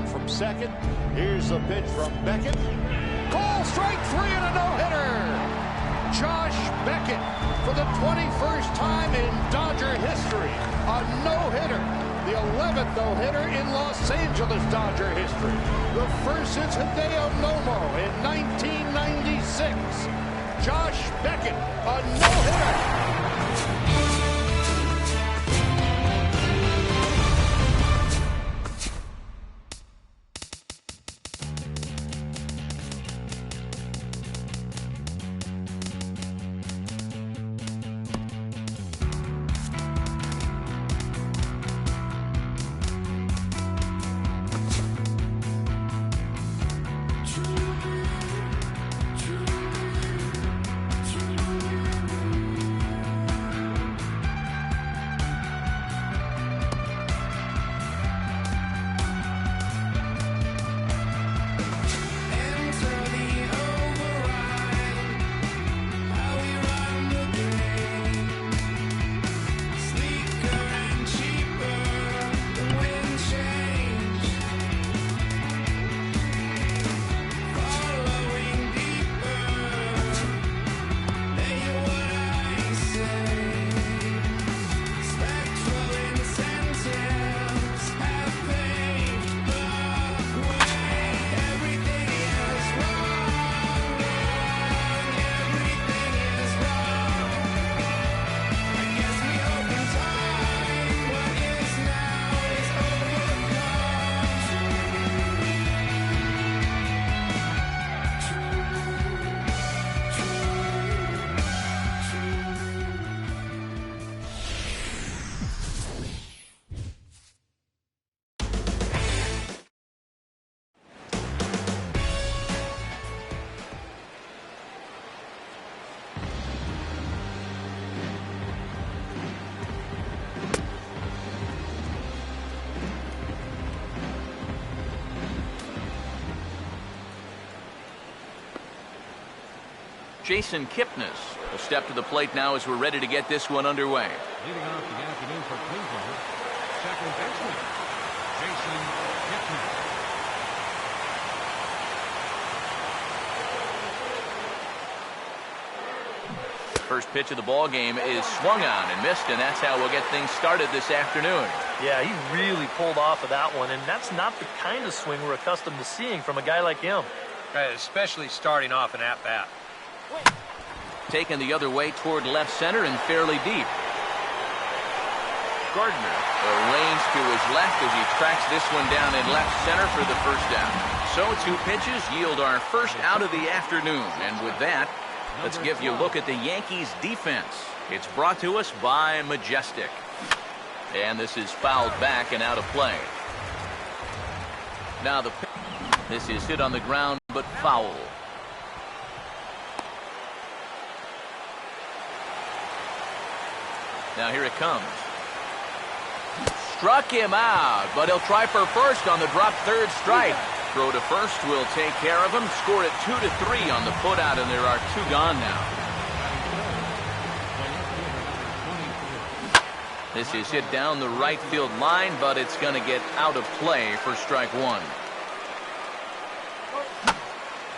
from second. Here's the pitch from Beckett. Call strike 3 and a no-hitter. Josh Beckett, for the 21st time in Dodger history, a no-hitter. The 11th no-hitter in Los Angeles Dodger history. The first since Hideo Nomo in 1996. Josh Beckett, a no-hitter. Jason Kipnis will step to the plate now as we're ready to get this one underway. Leading off the afternoon for Cleveland, second baseman, Jason Kipnis. First pitch of the ball game is swung on and missed, and that's how we'll get things started this afternoon. Yeah, he really pulled off of that one, and that's not the kind of swing we're accustomed to seeing from a guy like him. Especially starting off an at-bat. Taken the other way toward left center and fairly deep. Gardner arranged to his left as he tracks this one down in left center for the first down. So 2 pitches yield our first out of the afternoon. And with that, let's give you a look at the Yankees defense. It's brought to us by Majestic. And this is fouled back and out of play. Now this is hit on the ground but foul. Now here it comes. Struck him out, but he'll try for first on the drop third strike. Throw to first will take care of him. Score it 2-3 on the putout, and there are 2 gone now. This is hit down the right field line, but it's going to get out of play for strike 1.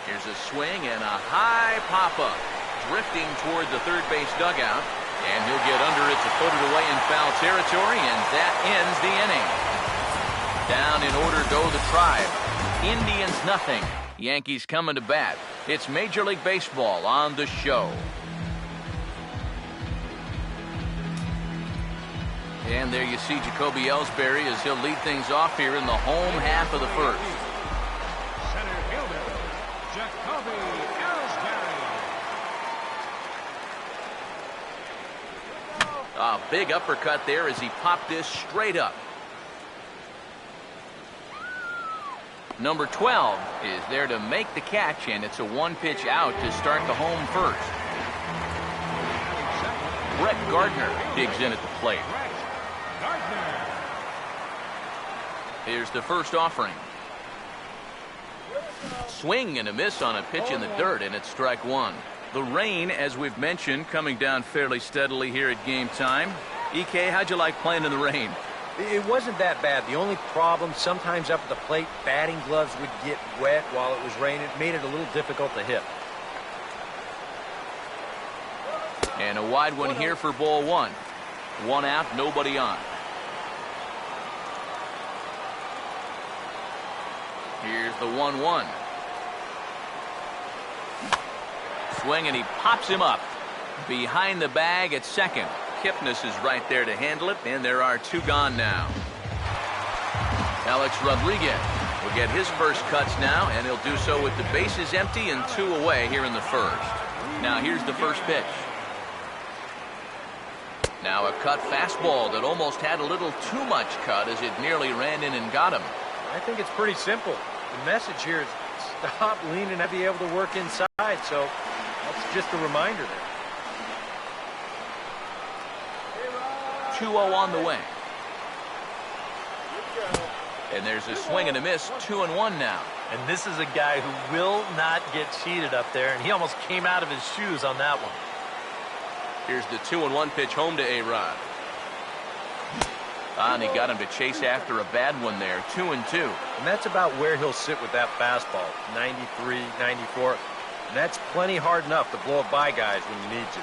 Here's a swing and a high pop-up. Drifting toward the third base dugout. And he'll get under it to put it away in foul territory, and that ends the inning. Down in order go the Tribe. Indians nothing. Yankees coming to bat. It's Major League Baseball on the show. And there you see Jacoby Ellsbury as he'll lead things off here in the home half of the first. Center fielder, Jacoby Ellsbury. A big uppercut there as he popped this straight up. Number 12 is there to make the catch, and it's a 1-pitch out to start the home first. Brett Gardner digs in at the plate. Here's the first offering. Swing and a miss on a pitch in the dirt, and it's strike 1. The rain, as we've mentioned, coming down fairly steadily here at game time. EK, how'd you like playing in the rain? It wasn't that bad. The only problem, sometimes up at the plate, batting gloves would get wet while it was raining. It made it a little difficult to hit. And a wide one here for ball one. One out, nobody on. Here's the 1-1. Swing, and he pops him up. Behind the bag at second. Kipnis is right there to handle it, and there are two gone now. Alex Rodriguez will get his first cuts now, and he'll do so with the bases empty and two away here in the first. Now here's the first pitch. Now a cut fastball that almost had a little too much cut as it nearly ran in and got him. I think it's pretty simple. The message here is stop leaning and be able to work inside, so that's just a reminder there. 2-0 on the way. And there's a swing and a miss, 2-1 now. And this is a guy who will not get cheated up there, and he almost came out of his shoes on that one. Here's the 2-1 pitch home to A-Rod. And he got him to chase after a bad one there, 2-2. And that's about where he'll sit with that fastball, 93, 94. And that's plenty hard enough to blow it by guys when you need to.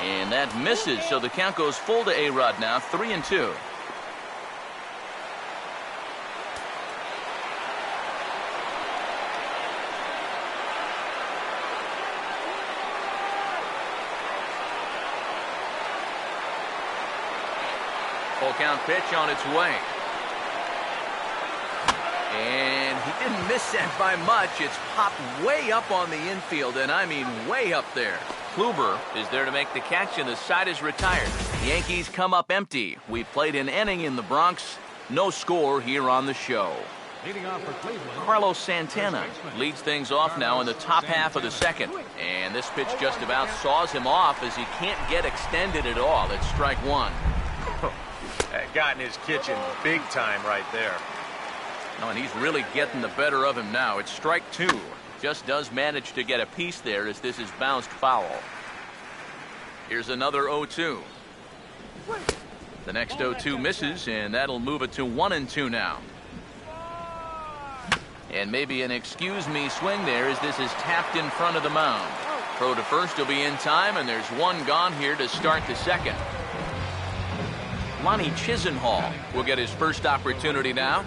And that misses, so the count goes full to A-Rod now, 3-2. Full count pitch on its way. And he didn't miss that by much. It's popped way up on the infield, and I mean way up there. Kluber is there to make the catch, and the side is retired. The Yankees come up empty. We played an inning in the Bronx. No score here on the show. Leading off for Cleveland, Carlos Santana leads things off now in the top half of the second. And this pitch just about saws him off as he can't get extended at all. It's strike one. That got in his kitchen big time right there. Oh, and he's really getting the better of him now. It's strike two. Just does manage to get a piece there as this is bounced foul. Here's another 0-2. The next 0-2 misses, and that'll move it to 1-2 now. And maybe an excuse me swing there as this is tapped in front of the mound. Throw to first will be in time, and there's one gone here to start the second. Lonnie Chisenhall will get his first opportunity now.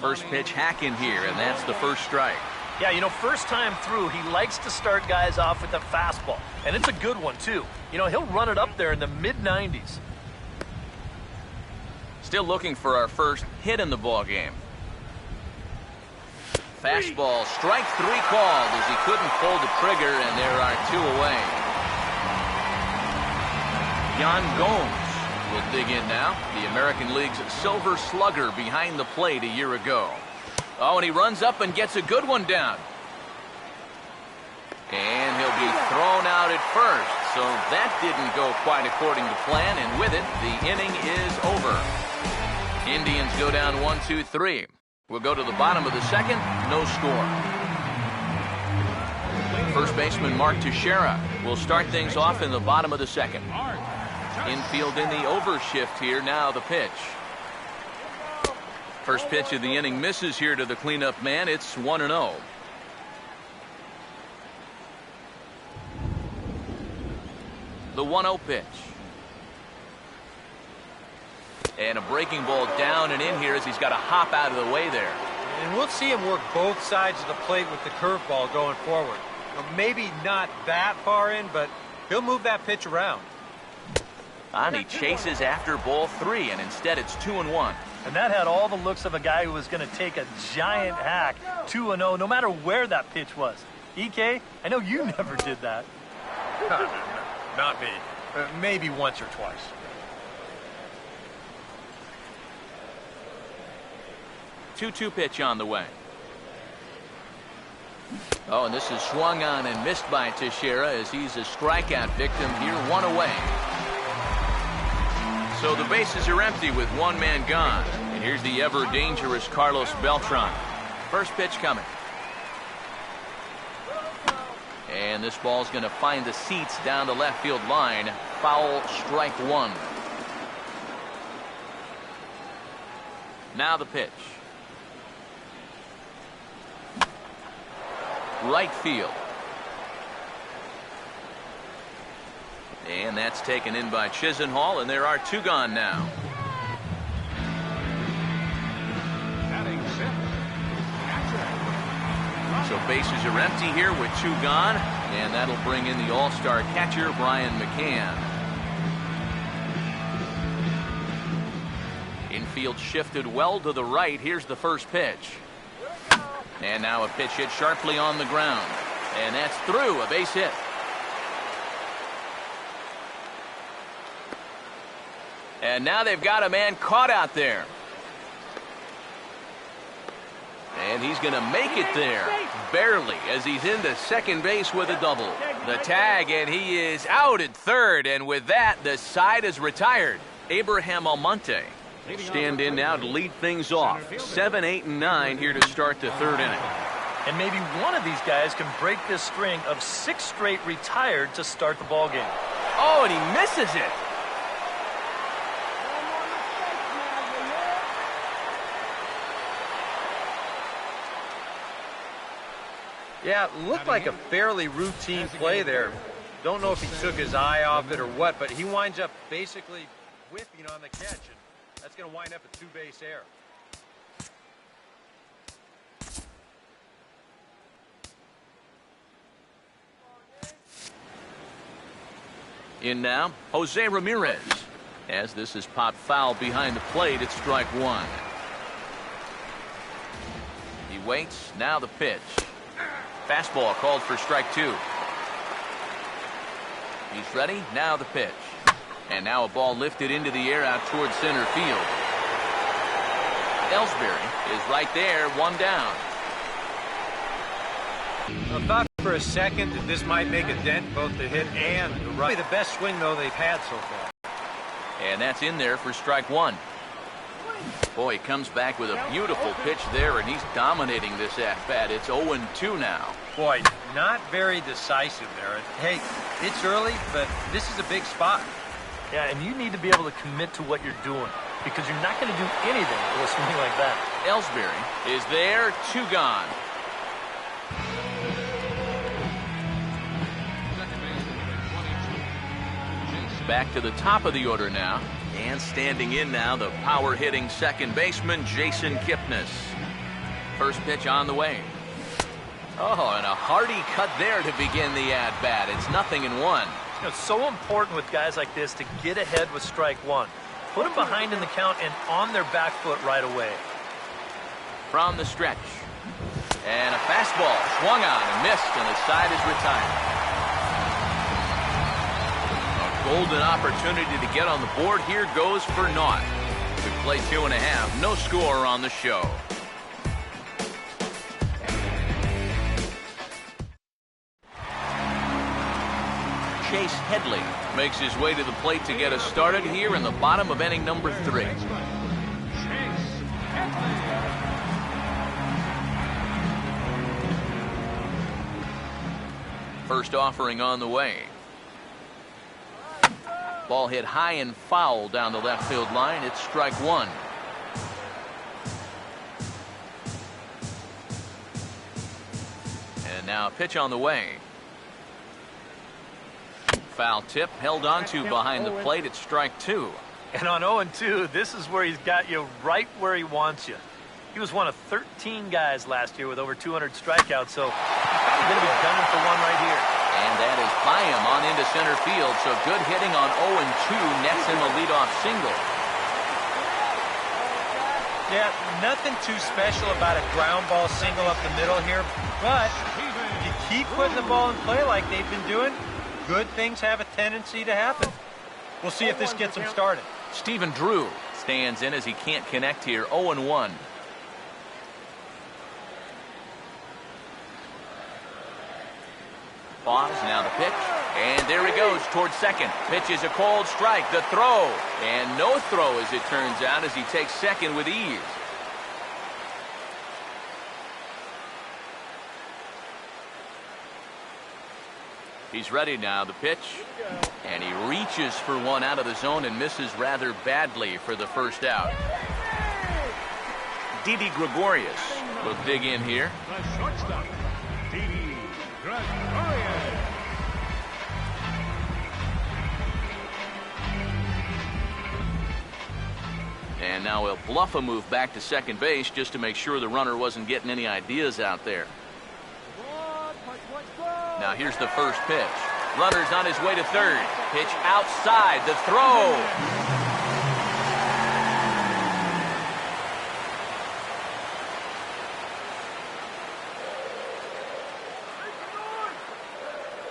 First pitch hack in here, and that's the first strike. Yeah, you know, first time through, he likes to start guys off with a fastball. And it's a good one, too. You know, he'll run it up there in the mid-90s. Still looking for our first hit in the ball game. Fastball, strike three called as he couldn't pull the trigger, and there are two away. Yan Gomes will dig in now. The American League's Silver Slugger behind the plate a year ago. Oh, and he runs up and gets a good one down. And he'll be thrown out at first. So that didn't go quite according to plan, and with it, the inning is over. Indians go down 1-2-3. We'll go to the bottom of the second. No score. First baseman Mark Teixeira will start things off in the bottom of the second. Infield in the overshift here. Now the pitch. First pitch of the inning misses here to the cleanup man. It's 1-0. The 1-0 pitch. And a breaking ball down and in here as he's got to hop out of the way there. And we'll see him work both sides of the plate with the curveball going forward. Maybe not that far in, but he'll move that pitch around. And he chases after ball three, and instead it's 2-1. And that had all the looks of a guy who was going to take a giant hack, 2-0, no matter where that pitch was. EK, I know you never did that. Not me. Maybe once or twice. Two pitch on the way. Oh, and this is swung on and missed by Teixeira as he's a strikeout victim here, one away. So the bases are empty with one man gone. And here's the ever-dangerous Carlos Beltran. First pitch coming. And this ball's going to find the seats down the left field line. Foul, strike one. Now the pitch. Right field. And that's taken in by Chisenhall, and there are 2 gone now. Batting sixth, catcher. So bases are empty here with 2 gone, and that'll bring in the all-star catcher, Brian McCann. Infield shifted well to the right. Here's the first pitch. And now a pitch hit sharply on the ground. And that's through, a base hit. And now they've got a man caught out there. And he's going to make it there. Barely, as he's into second base with a double. The tag, and he is out at third. And with that, the side is retired. Abraham Almonte stand in now to lead things off. 7, 8, and 9 here to start the 3rd inning. And maybe one of these guys can break this string of 6 straight retired to start the ball game. Oh, and he misses it. Yeah, it looked like a fairly routine play there. Don't know if he took his eye off it or what, but he winds up basically whiffing on the catch, and that's going to wind up a 2-base error. In now, Jose Ramirez. As this is popped foul behind the plate, it's strike 1. He waits, now the pitch. Fastball called for strike 2. He's ready, now the pitch. And now a ball lifted into the air out towards center field. Ellsbury is right there, 1 down. I thought for a second that this might make a dent, both the hit and the run. Probably the best swing, though, they've had so far. And that's in there for strike 1. Boy, he comes back with a beautiful pitch there, and he's dominating this at-bat. It's 0-2 now. Boy, not very decisive there. Hey, it's early, but this is a big spot. Yeah, and you need to be able to commit to what you're doing, because you're not going to do anything with a swing like that. Ellsbury is there, 2 gone. Back to the top of the order now. And standing in now, the power-hitting second baseman, Jason Kipnis. First pitch on the way. Oh, and a hearty cut there to begin the at-bat. It's 0-1. You know, it's so important with guys like this to get ahead with strike 1. Put them behind in the count and on their back foot right away. From the stretch. And a fastball swung on and missed, and the side is retired. Golden opportunity to get on the board. Here goes for naught. We play 2.5. No score on the show. Chase Headley makes his way to the plate to get us started here in the bottom of inning number 3. First offering on the way. Ball hit high and foul down the left field line. It's strike 1. And now a pitch on the way. Foul tip held onto behind the plate. It's strike 2. And on 0-2, this is where he's got you right where he wants you. He was one of 13 guys last year with over 200 strikeouts, so he's probably going to be gunning for one right here. And that is by him on into center field. So good hitting on 0-2 nets him a leadoff single. Yeah, nothing too special about a ground ball single up the middle here. But if you keep putting the ball in play like they've been doing, good things have a tendency to happen. We'll see if this gets them started. Stephen Drew stands in as he can't connect here. 0-1. Pause, now the pitch, and there he goes towards second. Pitch is a cold strike, the throw, and no throw as it turns out as he takes second with ease. He's ready now, the pitch, and he reaches for one out of the zone and misses rather badly for the first out. Didi Gregorius will dig in here. The shortstop, Didi Gregorius. And now he'll bluff a move back to second base just to make sure the runner wasn't getting any ideas out there. Now here's the first pitch. Runner's on his way to third. Pitch outside. The throw.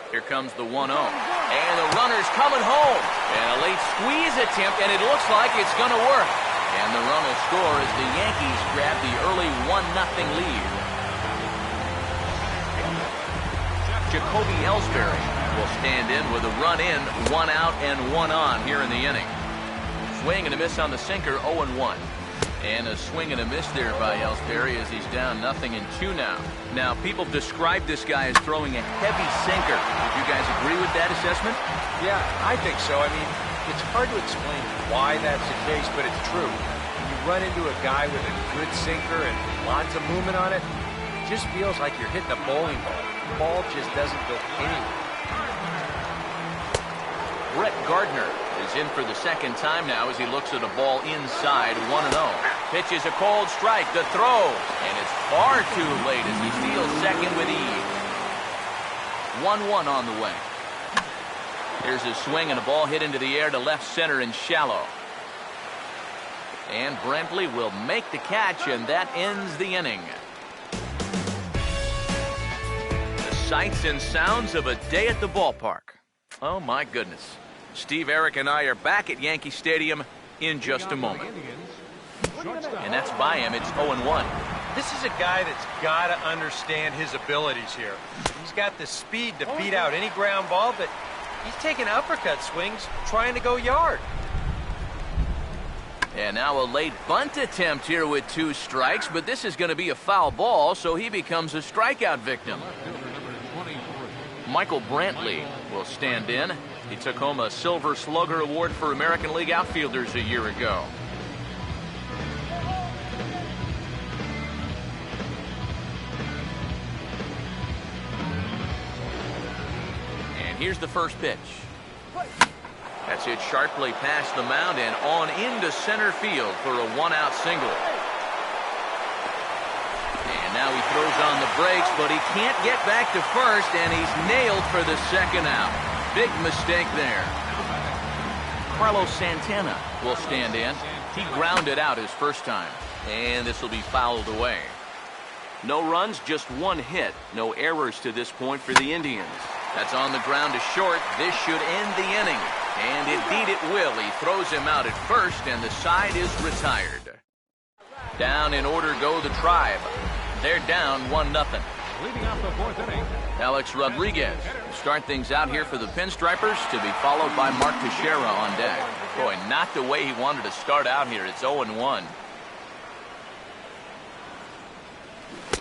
Here comes the 1-0. And the runner's coming home. And a late squeeze attempt, and it looks like it's going to work. And the run will score as the Yankees grab the early 1-0 lead. Jacoby Ellsbury will stand in with a run in, 1 out and 1 on here in the inning. Swing and a miss on the sinker, 0-1. And a swing and a miss there by Ellsbury as he's down 0-2 now. Now, people describe this guy as throwing a heavy sinker. Would you guys agree with that assessment? Yeah, I think so. I mean, it's hard to explain why that's the case, but it's true. When you run into a guy with a good sinker and lots of movement on it, it just feels like you're hitting a bowling ball. The ball just doesn't go anywhere. Brett Gardner is in for the second time now as he looks at a ball inside, 1-0. Pitch is a cold strike, the throw, and it's far too late as he steals second with ease. 1-1 on the way. Here's a swing and a ball hit into the air to left center and shallow. And Brantley will make the catch, and that ends the inning. The sights and sounds of a day at the ballpark. Oh, my goodness. Steve, Eric, and I are back at Yankee Stadium in just a moment. And that's by him. It's 0-1. This is a guy that's got to understand his abilities here. He's got the speed to beat out any ground ball, but he's taking uppercut swings trying to go yard. And now a late bunt attempt here with 2 strikes, but this is going to be a foul ball, so he becomes a strikeout victim. Michael Brantley will stand in. He took home a Silver Slugger Award for American League outfielders a year ago. And here's the first pitch. That's hit sharply past the mound and on into center field for a 1-out single. And now he throws on the brakes, but he can't get back to first, and he's nailed for the second out. Big mistake there. Carlos Santana will stand in. He grounded out his first time, and this will be fouled away. No runs, just 1 hit. No errors to this point for the Indians. That's on the ground to short. This should end the inning. And indeed it will. He throws him out at first, and the side is retired. Down in order go the Tribe. They're down 1-0. Leading off the 4th inning, Alex Rodriguez will start things out here for the Pinstripers, to be followed by Mark Teixeira on deck. Boy, not the way he wanted to start out here. It's 0-1.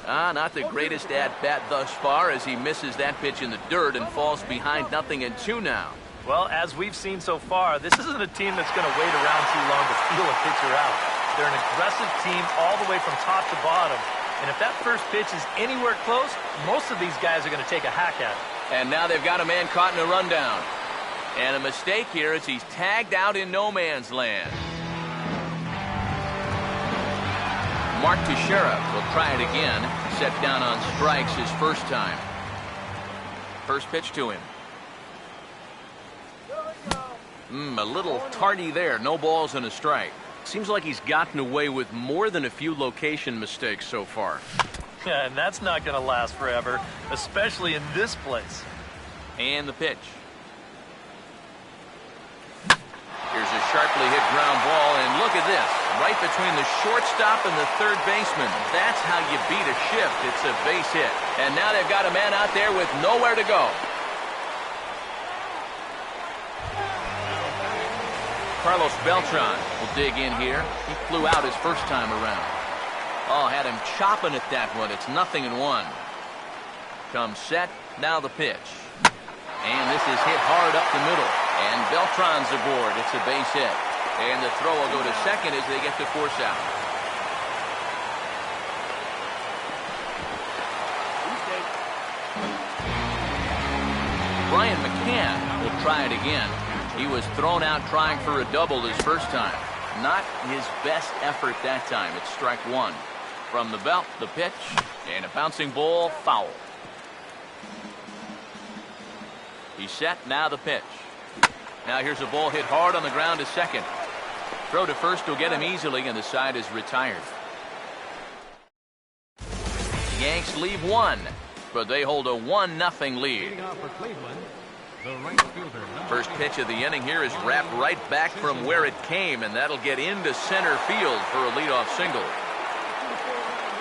Not the greatest at-bat thus far as he misses that pitch in the dirt and falls behind 0-2 now. Well, as we've seen so far, this isn't a team that's going to wait around too long to feel a pitcher out. They're an aggressive team all the way from top to bottom. And if that first pitch is anywhere close, most of these guys are going to take a hack at it. And now they've got a man caught in a rundown. And a mistake here as he's tagged out in no man's land. Mark Teixeira will try it again. Set down on strikes his first time. First pitch to him. A little tardy there. No balls and a strike. Seems like he's gotten away with more than a few location mistakes so far. Yeah, and that's not going to last forever, especially in this place. And the pitch. Here's a sharply hit ground ball, and look at this. Right between the shortstop and the third baseman. That's how you beat a shift. It's a base hit. And now they've got a man out there with nowhere to go. Carlos Beltran will dig in here. He flew out his first time around. Oh, had him chopping at that one. It's 0-1. Comes set. Now the pitch. And this is hit hard up the middle. And Beltran's aboard. It's a base hit. And the throw will go to second as they get the force out. Ryan McCann will try it again. He was thrown out trying for a double his first time. Not his best effort that time. It's strike one. From the belt, the pitch, and a bouncing ball, foul. He's set, now the pitch. Now here's a ball hit hard on the ground to second. Throw to first will get him easily, and the side is retired. The Yanks leave one, but they hold a 1-0 lead. First pitch of the inning here is wrapped right back from where it came, and that'll get into center field for a leadoff single.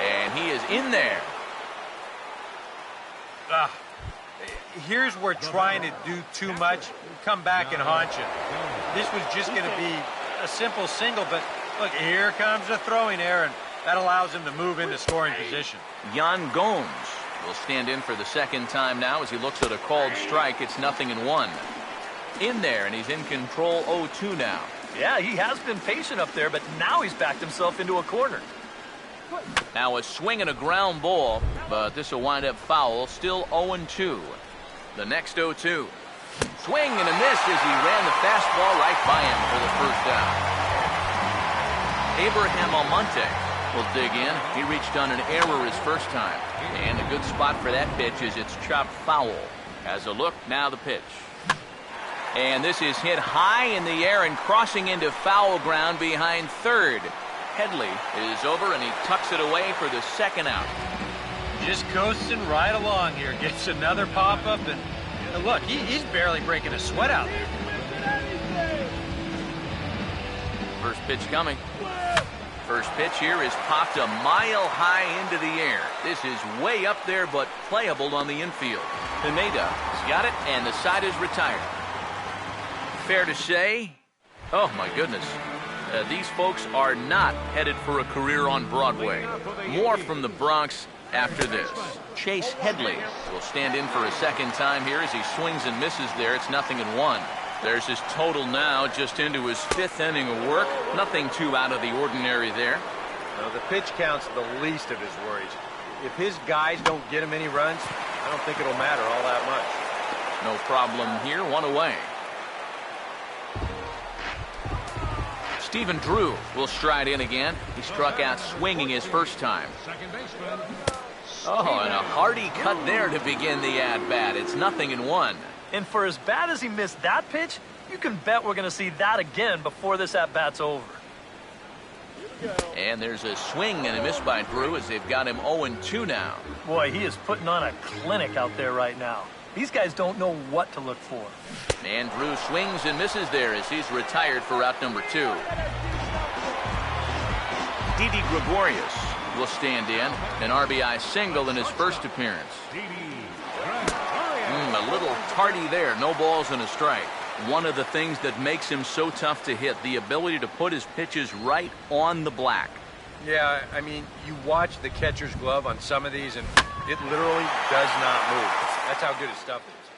And he is in there. Here's where trying to do too much come back and haunt you. This was just going to be a simple single, but look, here comes the throwing error, and that allows him to move into scoring position. Yan Gomes will stand in for the second time now as he looks at a called strike. It's 0-1. In there, and he's in control 0-2 now. Yeah, he has been patient up there, but now he's backed himself into a corner. Now a swing and a ground ball, but this will wind up foul. Still 0-2. The next 0-2. Swing and a miss as he ran the fastball right by him for the first down. Abraham Almonte will dig in. He reached on an error his first time. And a good spot for that pitch is it's chopped foul. As a look, now the pitch. And this is hit high in the air and crossing into foul ground behind third. Headley is over, and he tucks it away for the second out. Just coasting right along here. Gets another pop-up, and look, he's barely breaking a sweat out there. First pitch coming. First pitch here is popped a mile high into the air. This is way up there, but playable on the infield. Pineda's got it, and the side is retired. Fair to say, oh my goodness, these folks are not headed for a career on Broadway. More from the Bronx after this. Chase Headley will stand in for a second time here as he swings and misses there. It's 0-1. There's his total now, just into his fifth inning of work. Nothing too out of the ordinary there. No, the pitch count's the least of his worries. If his guys don't get him any runs, I don't think it'll matter all that much. No problem here, one away. Stephen Drew will stride in again. He struck out swinging his first time. Oh, and a hearty cut there to begin the at-bat. It's 0-1. And for as bad as he missed that pitch, you can bet we're going to see that again before this at-bat's over. And there's a swing and a miss by Drew as they've got him 0-2 now. Boy, he is putting on a clinic out there right now. These guys don't know what to look for. And Drew swings and misses there as he's retired for out number 2. Didi Gregorius will stand in. An RBI single in his first appearance. A little tardy there. No balls and a strike. One of the things that makes him so tough to hit, the ability to put his pitches right on the black. Yeah, I mean, you watch the catcher's glove on some of these, and it literally does not move. That's how good his stuff is.